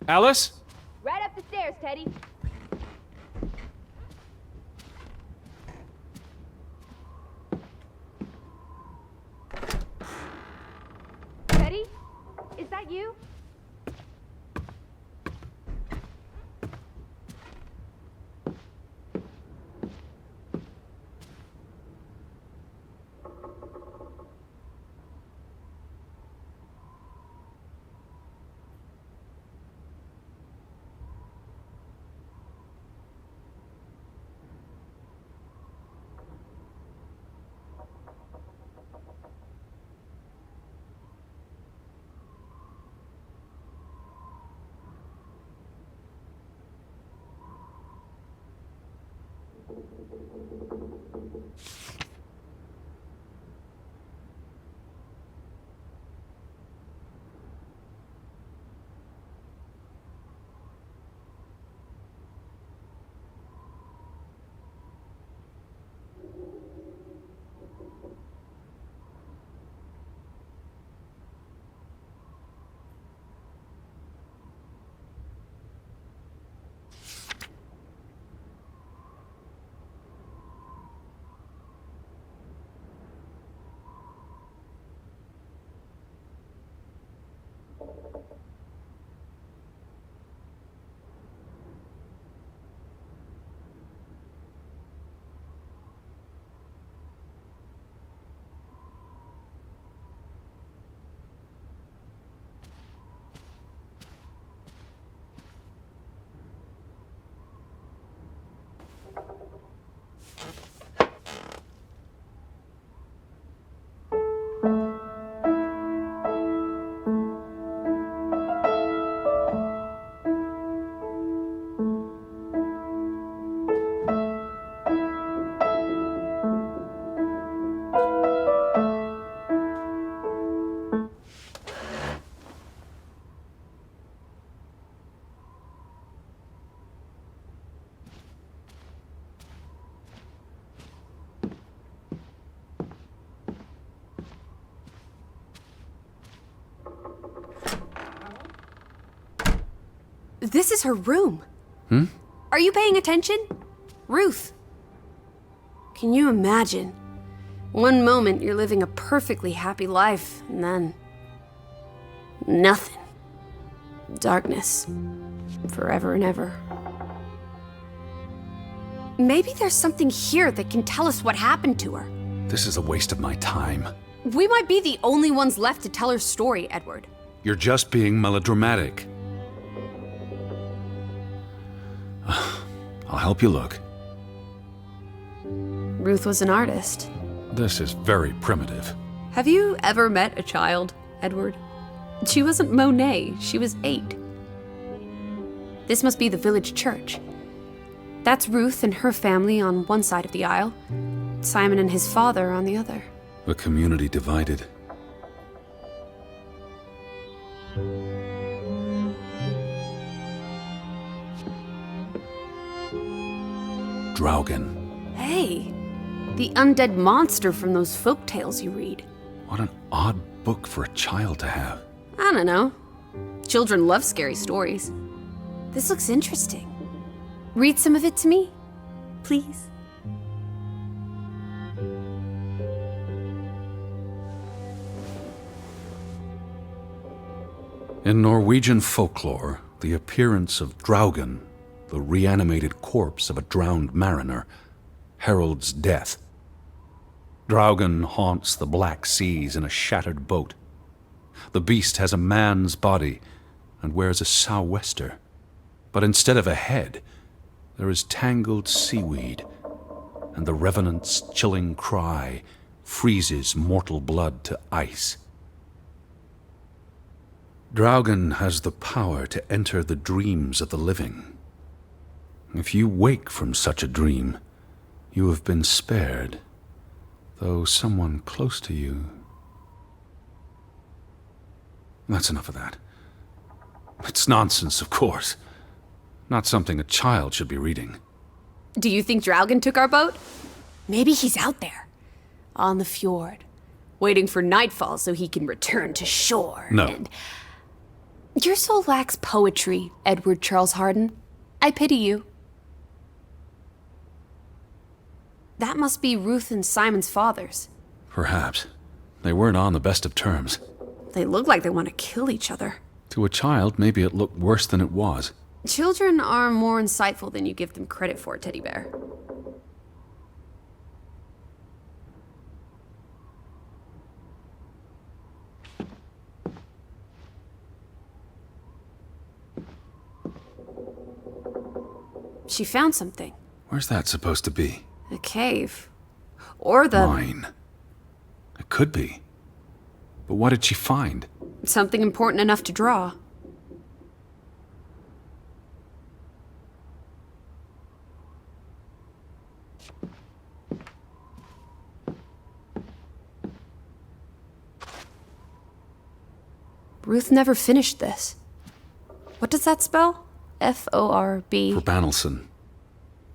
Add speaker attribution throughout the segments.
Speaker 1: Alice?
Speaker 2: Right up the stairs, Teddy. Teddy? Is that you?
Speaker 3: This is her room. Are you paying attention? Ruth. Can you imagine? One moment you're living a perfectly happy life, and then... nothing. Darkness. Forever and ever. Maybe there's something here that can tell us what happened to her.
Speaker 1: This is a waste of my time.
Speaker 3: We might be the only ones left to tell her story, Edward.
Speaker 1: You're just being melodramatic. I'll help you look.
Speaker 3: Ruth was an artist.
Speaker 1: This is very primitive.
Speaker 3: Have you ever met a child, Edward? She wasn't Monet, she was 8. This must be the village church. That's Ruth and her family on one side of the aisle, Simon and his father on the other.
Speaker 1: A community divided. Draugen.
Speaker 3: Hey, the undead monster from those folk tales you read.
Speaker 1: What an odd book for a child to have.
Speaker 3: I don't know. Children love scary stories. This looks interesting. Read some of it to me, please.
Speaker 1: In Norwegian folklore, the appearance of Draugen, the reanimated corpse of a drowned mariner, heralds death. Draugen haunts the Black Seas in a shattered boat. The beast has a man's body and wears a sou'wester. But instead of a head, there is tangled seaweed, and the revenant's chilling cry freezes mortal blood to ice. Draugen has the power to enter the dreams of the living. If you wake from such a dream, you have been spared, though someone close to you... That's enough of that. It's nonsense, of course. Not something a child should be reading.
Speaker 3: Do you think Draugen took our boat? Maybe he's out there, on the fjord, waiting for nightfall so he can return to shore.
Speaker 1: No.
Speaker 3: And... Your soul lacks poetry, Edward Charles Harden. I pity you. That must be Ruth and Simon's fathers.
Speaker 1: Perhaps. They weren't on the best of terms.
Speaker 3: They look like they want to kill each other.
Speaker 1: To a child, maybe it looked worse than it was.
Speaker 3: Children are more insightful than you give them credit for, Teddy Bear. She found something.
Speaker 1: Where's that supposed to be?
Speaker 3: A cave. Or the...
Speaker 1: Mine. It could be. But what did she find?
Speaker 3: Something important enough to draw. Ruth never finished this. What does that spell? F-O-R-B.
Speaker 1: For Banelson.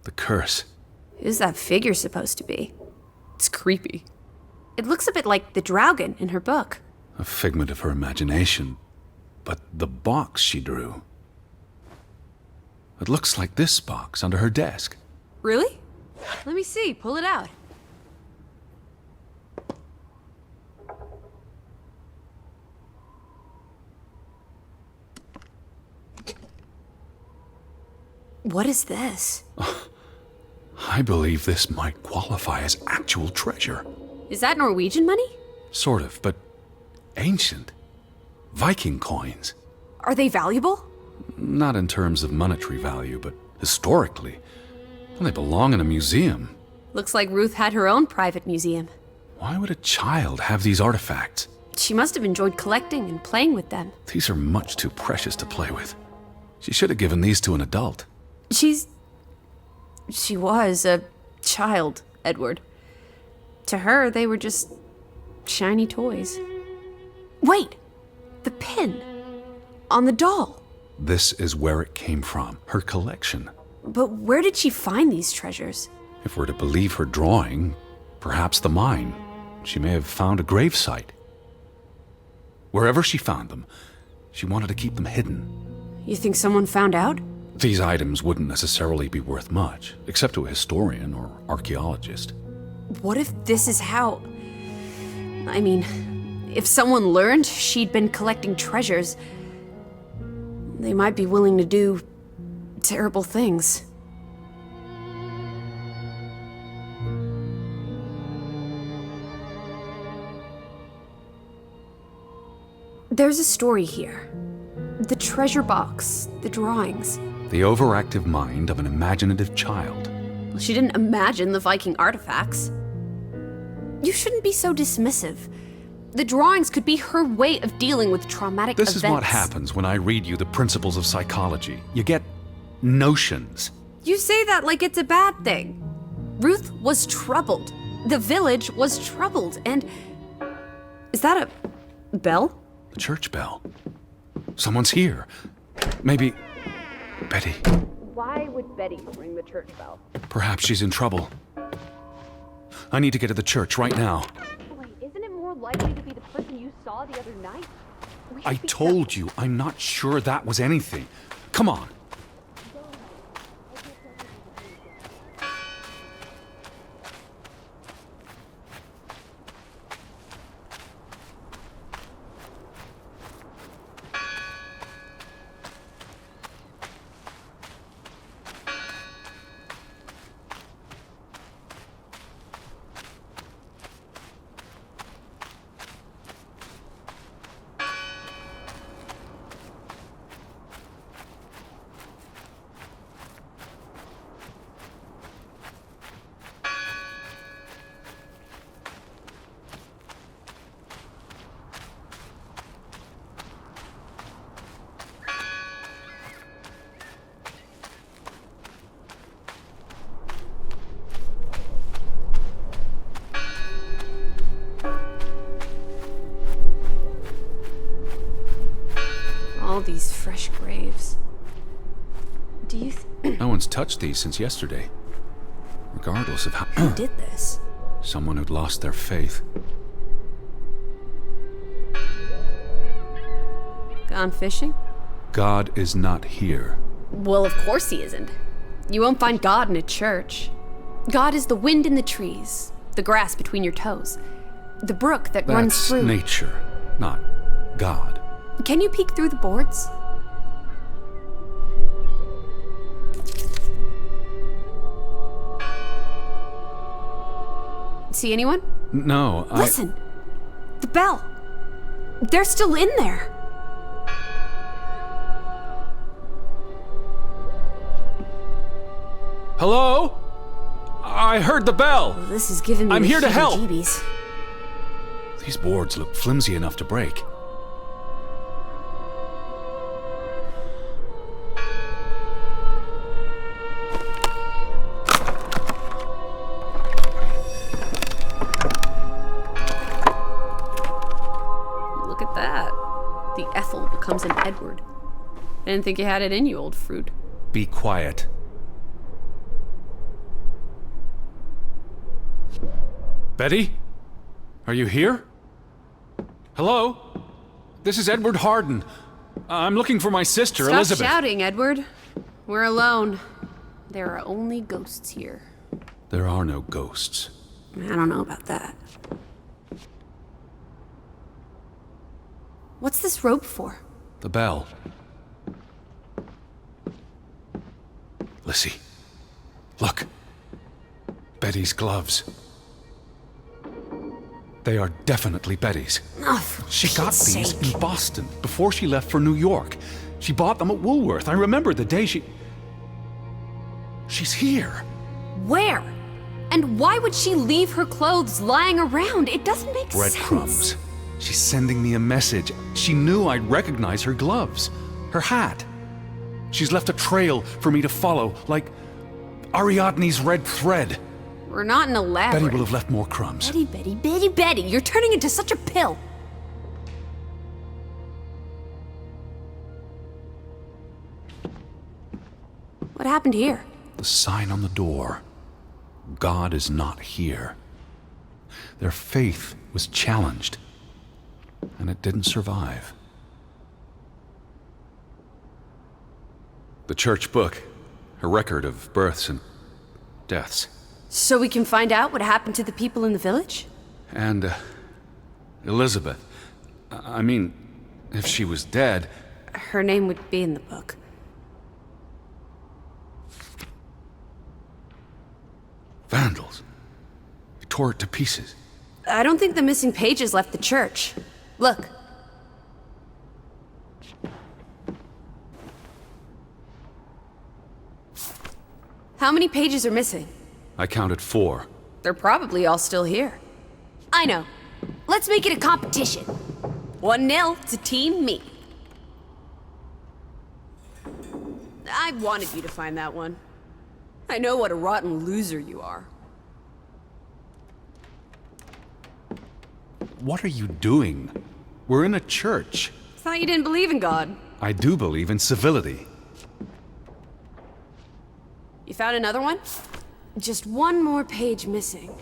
Speaker 1: The curse.
Speaker 3: Who's that figure supposed to be? It's creepy. It looks a bit like the Draugen in her book.
Speaker 1: A figment of her imagination. But the box she drew. It looks like this box under her desk.
Speaker 3: Really? Let me see. Pull it out. What is this?
Speaker 1: I believe this might qualify as actual treasure.
Speaker 3: Is that Norwegian money?
Speaker 1: Sort of, but ancient. Viking coins.
Speaker 3: Are they valuable?
Speaker 1: Not in terms of monetary value, but historically. Well, they belong in a museum.
Speaker 3: Looks like Ruth had her own private museum.
Speaker 1: Why would a child have these artifacts?
Speaker 3: She must have enjoyed collecting and playing with them.
Speaker 1: These are much too precious to play with. She should have given these to an adult.
Speaker 3: She was a child, Edward. To her, they were just shiny toys. Wait! The pin! On the doll!
Speaker 1: This is where it came from, her collection.
Speaker 3: But where did she find these treasures?
Speaker 1: If we're to believe her drawing, perhaps the mine. She may have found a gravesite. Wherever she found them, she wanted to keep them hidden.
Speaker 3: You think someone found out?
Speaker 1: These items wouldn't necessarily be worth much, except to a historian or archaeologist.
Speaker 3: What if this is how... I mean, if someone learned she'd been collecting treasures, they might be willing to do terrible things. There's a story here. The treasure box, the drawings.
Speaker 1: The overactive mind of an imaginative child.
Speaker 3: Well, she didn't imagine the Viking artifacts. You shouldn't be so dismissive. The drawings could be her way of dealing with traumatic events.
Speaker 1: This is what happens when I read you the principles of psychology. You get notions.
Speaker 3: You say that like it's a bad thing. Ruth was troubled. The village was troubled, and... Is that a bell?
Speaker 1: The church bell. Someone's here. Maybe... Betty.
Speaker 2: Why would Betty ring the church bell?
Speaker 1: Perhaps she's in trouble. I need to get to the church right now.
Speaker 2: Wait, isn't it more likely to be the person you saw the other night? We should
Speaker 1: I
Speaker 2: be
Speaker 1: told you, I'm not sure that was anything. Come on.
Speaker 3: All these fresh graves. Do you
Speaker 1: No one's touched these since yesterday. Regardless of how...
Speaker 3: Who did this?
Speaker 1: Someone who'd lost their faith.
Speaker 3: Gone fishing?
Speaker 1: God is not here.
Speaker 3: Well, of course he isn't. You won't find God in a church. God is the wind in the trees, the grass between your toes, the brook that runs
Speaker 1: That's
Speaker 3: through.
Speaker 1: nature, not God.
Speaker 3: Can you peek through the boards? See anyone?
Speaker 1: No,
Speaker 3: Listen! The bell! They're still in there!
Speaker 1: Hello? I heard the bell!
Speaker 3: This is giving me
Speaker 1: I'm
Speaker 3: the
Speaker 1: here to help.
Speaker 3: heebie-jeebies.
Speaker 1: These boards look flimsy enough to break.
Speaker 3: Look at that. The Ethel becomes an Edward. I didn't think you had it in you, old fruit.
Speaker 1: Be quiet. Betty? Are you here? Hello? This is Edward Harden. I'm looking for my sister,
Speaker 3: Stop
Speaker 1: Elizabeth.
Speaker 3: shouting, Edward. We're alone. There are only ghosts here.
Speaker 1: There are no ghosts.
Speaker 3: I don't know about that. What's this rope for?
Speaker 1: The bell. Lissy. Look. Betty's gloves. They are definitely Betty's.
Speaker 3: Oh, for
Speaker 1: She got
Speaker 3: Pete's
Speaker 1: these
Speaker 3: sake.
Speaker 1: in Boston before she left for New York. She bought them at Woolworth. I remember the day She's here.
Speaker 3: Where? And why would she leave her clothes lying around? It doesn't make sense.
Speaker 1: Breadcrumbs. She's sending me a message. She knew I'd recognize her gloves, her hat. She's left a trail for me to follow, like Ariadne's red thread.
Speaker 3: We're not in a labyrinth.
Speaker 1: Betty will have left more crumbs.
Speaker 3: Betty, you're turning into such a pill. What happened here?
Speaker 1: The sign on the door. God is not here. Their faith was challenged, and it didn't survive. The church book, a record of births and deaths.
Speaker 3: So we can find out what happened to the people in the village?
Speaker 1: And Elizabeth. I mean, if she was dead.
Speaker 3: Her name would be in the book.
Speaker 1: Vandals. They tore it to pieces.
Speaker 3: I don't think the missing pages left the church. Look. How many pages are missing?
Speaker 1: I counted 4.
Speaker 3: They're probably all still here. I know. Let's make it a competition. 1-0 to Team Me. I wanted you to find that one. I know what a rotten loser you are.
Speaker 1: What are you doing? We're in a church.
Speaker 3: Thought you didn't believe in God.
Speaker 1: I do believe in civility.
Speaker 3: You found another one? Just one more page missing.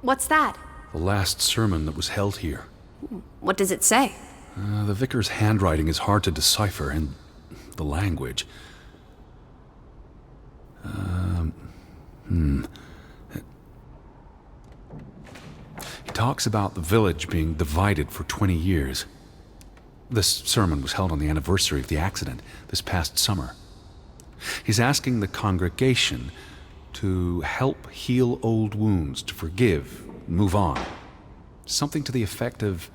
Speaker 3: What's that?
Speaker 1: The last sermon that was held here.
Speaker 3: What does it say?
Speaker 1: The vicar's handwriting is hard to decipher, and the language. He talks about the village being divided for 20 years. This sermon was held on the anniversary of the accident this past summer. He's asking the congregation to help heal old wounds, to forgive, move on. Something to the effect of,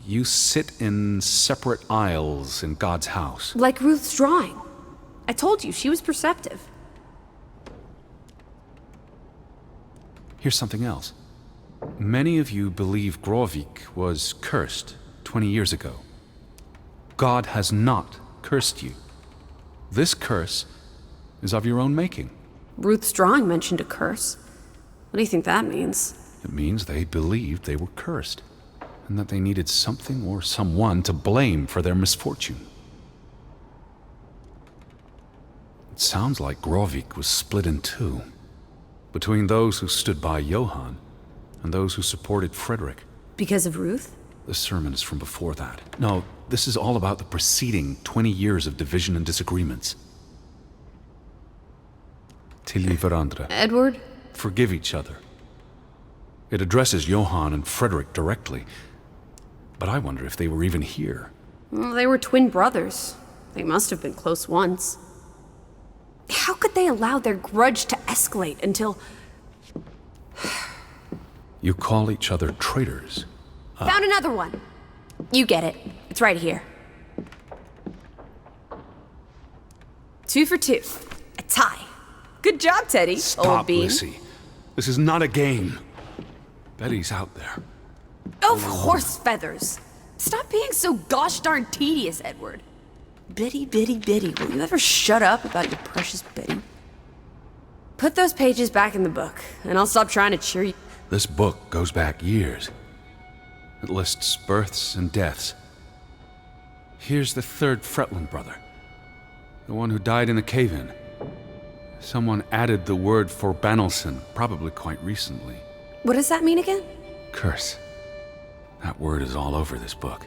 Speaker 1: you sit in separate aisles in God's house.
Speaker 3: Like Ruth's drawing. I told you, she was perceptive.
Speaker 1: Here's something else. Many of you believe Grovik was cursed 20 years ago. God has not cursed you. This curse is of your own making.
Speaker 3: Ruth's drawing mentioned a curse. What do you think that means?
Speaker 1: It means they believed they were cursed, and that they needed something or someone to blame for their misfortune. It sounds like Grovik was split in two, between those who stood by Johann and those who supported Frederick.
Speaker 3: Because of Ruth?
Speaker 1: The sermon is from before that. No, this is all about the preceding 20 years of division and disagreements. Tilly Verandre.
Speaker 3: Edward?
Speaker 1: Forgive each other. It addresses Johann and Frederick directly. But I wonder if they were even here.
Speaker 3: Well, they were twin brothers. They must have been close once. How could they allow their grudge to escalate until...
Speaker 1: You call each other traitors.
Speaker 3: Found another one. You get it. It's right here. 2 for 2. A tie. Good job, Teddy, old
Speaker 1: Stop,
Speaker 3: bean.
Speaker 1: Lissy. This is not a game. Betty's out there.
Speaker 3: Of horse feathers. Stop being so gosh darn tedious, Edward. Biddy, biddy, biddy. Will you ever shut up about your precious Betty? Put those pages back in the book, and I'll stop trying to cheer you.
Speaker 1: This book goes back years. It lists births and deaths. Here's the 3rd Fretland brother. The one who died in the cave-in. Someone added the word for Banelson, probably quite recently.
Speaker 3: What does that mean again?
Speaker 1: Curse. That word is all over this book.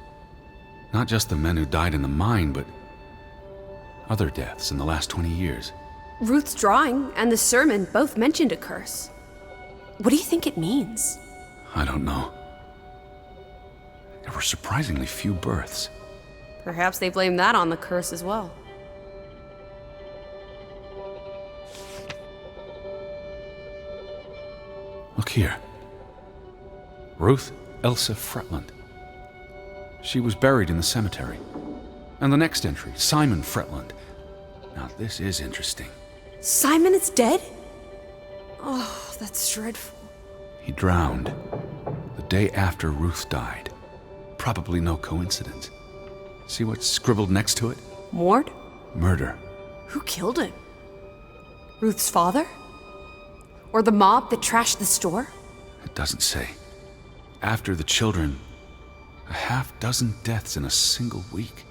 Speaker 1: Not just the men who died in the mine, but other deaths in the last 20 years.
Speaker 3: Ruth's drawing and the sermon both mentioned a curse. What do you think it means?
Speaker 1: I don't know. There were surprisingly few births.
Speaker 3: Perhaps they blame that on the curse as well.
Speaker 1: Look here. Ruth Elsa Fretland. She was buried in the cemetery. And the next entry, Simon Fretland. Now this is interesting.
Speaker 3: Simon is dead? Oh, that's dreadful.
Speaker 1: He drowned the day after Ruth died. Probably no coincidence. See what's scribbled next to it?
Speaker 3: Mord?
Speaker 1: Murder.
Speaker 3: Who killed him? Ruth's father? Or the mob that trashed the store?
Speaker 1: It doesn't say. After the children, a half-dozen deaths in a single week.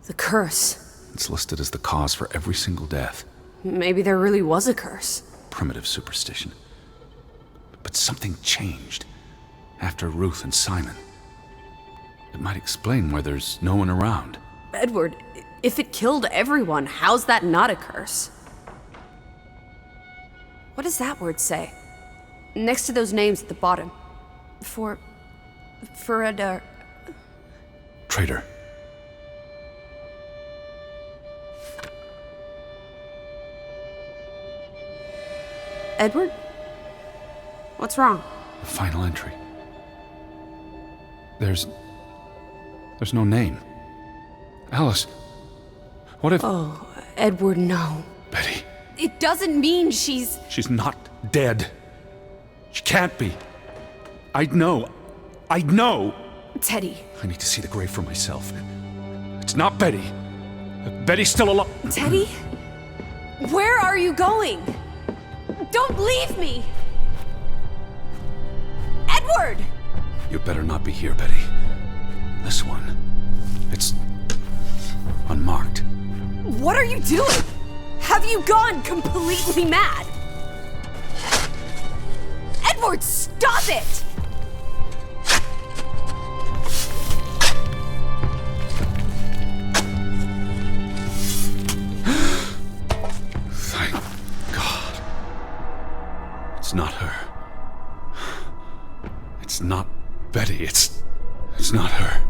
Speaker 3: The curse.
Speaker 1: It's listed as the cause for every single death.
Speaker 3: Maybe there really was a curse.
Speaker 1: Primitive superstition. But something changed after Ruth and Simon. It might explain why there's no one around.
Speaker 3: Edward, if it killed everyone, how's that not a curse? What does that word say? Next to those names at the bottom. For
Speaker 1: Traitor.
Speaker 3: Edward? What's wrong?
Speaker 1: The final entry. There's no name. Alice, what if...
Speaker 3: Oh, Edward, no.
Speaker 1: Betty.
Speaker 3: It doesn't mean she's
Speaker 1: She's not dead. She can't be. I'd know.
Speaker 3: Teddy.
Speaker 1: I need to see the grave for myself. It's not Betty. Betty's still alive.
Speaker 3: Teddy? Where are you going? Don't leave me! Edward!
Speaker 1: You better not be here, Betty. This one. It's unmarked.
Speaker 3: What are you doing? Have you gone completely mad? Edward, stop it!
Speaker 1: Thank God. It's not her. It's not Betty. It's not her.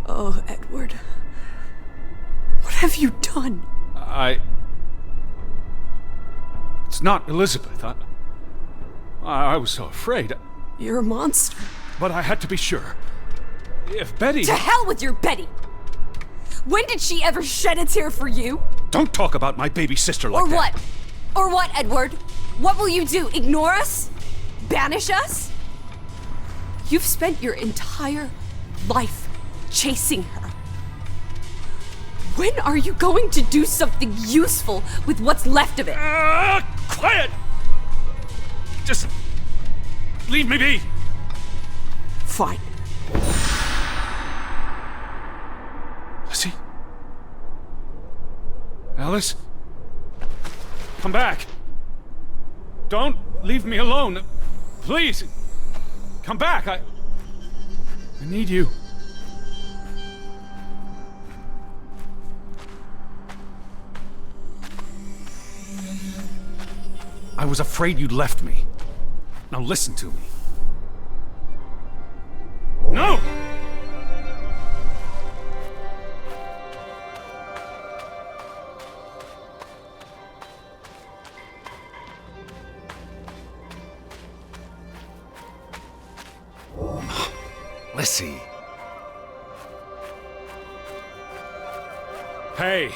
Speaker 3: Oh, Edward. What have you done?
Speaker 1: It's not Elizabeth. I was so afraid.
Speaker 3: You're a monster.
Speaker 1: But I had to be sure. If Betty...
Speaker 3: To hell with your Betty! When did she ever shed a tear for you?
Speaker 1: Don't talk about my baby sister like
Speaker 3: Or
Speaker 1: that.
Speaker 3: what? Or what, Edward? What will you do? Ignore us? Banish us? You've spent your entire life chasing her. When are you going to do something useful with what's left of it?
Speaker 1: Quiet! Just leave me be.
Speaker 3: Fine.
Speaker 1: Lizzie? Alice? Come back. Don't leave me alone. Please. Come back. I need you. I was afraid you'd left me. Now listen to me. No! Lissy. Hey.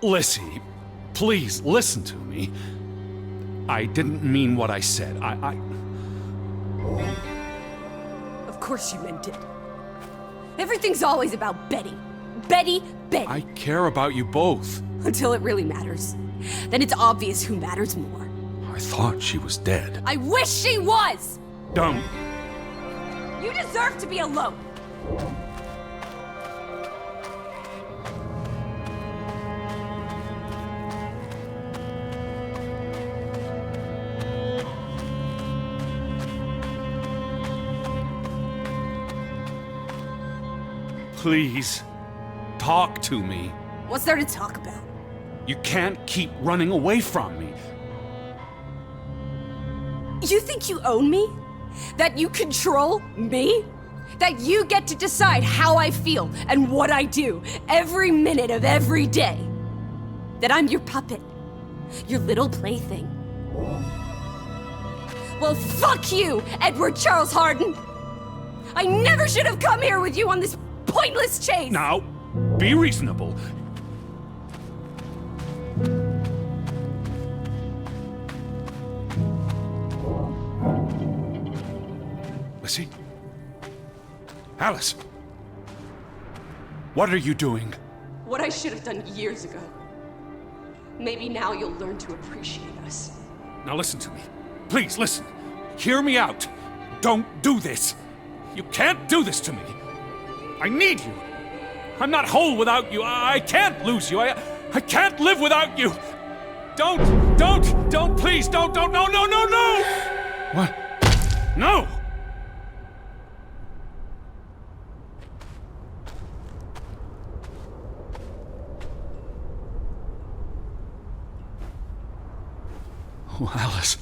Speaker 1: Lissy, please listen to me. I didn't mean what I said.
Speaker 3: Of course you meant it. Everything's always about Betty. Betty, Betty.
Speaker 1: I care about you both.
Speaker 3: Until it really matters. Then it's obvious who matters more.
Speaker 1: I thought she was dead.
Speaker 3: I wish she was!
Speaker 1: Don't.
Speaker 3: You deserve to be alone.
Speaker 1: Please, talk to me.
Speaker 3: What's there to talk about?
Speaker 1: You can't keep running away from me.
Speaker 3: You think you own me? That you control me? That you get to decide how I feel and what I do every minute of every day? That I'm your puppet, your little plaything? Well, fuck you, Edward Charles Harden! I never should have come here with you on this pointless chase!
Speaker 1: Now, be reasonable. Lissy? Alice? What are you doing?
Speaker 3: What I should have done years ago. Maybe now you'll learn to appreciate us.
Speaker 1: Now listen to me. Please, listen. Hear me out. Don't do this. You can't do this to me. I need you. I'm not whole without you. I can't lose you. I can't live without you. Don't, please, don't, no. What? No! Oh, Alice.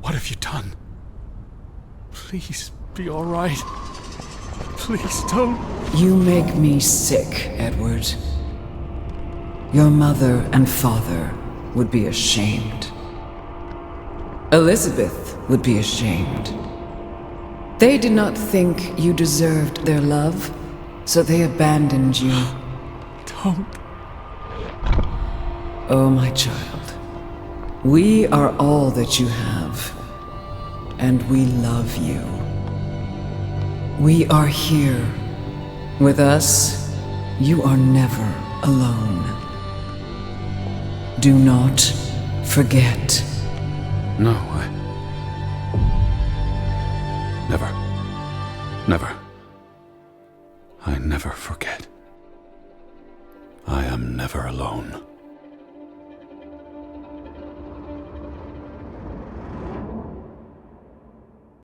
Speaker 1: What have you done? Please, be all right. Please don't.
Speaker 4: You make me sick, Edward. Your mother and father would be ashamed. Elizabeth would be ashamed. They did not think you deserved their love, so they abandoned you.
Speaker 1: Don't.
Speaker 4: Oh, my child. We are all that you have, and we love you. We are here. With us, you are never alone. Do not forget.
Speaker 1: No, Never. I never forget. I am never alone.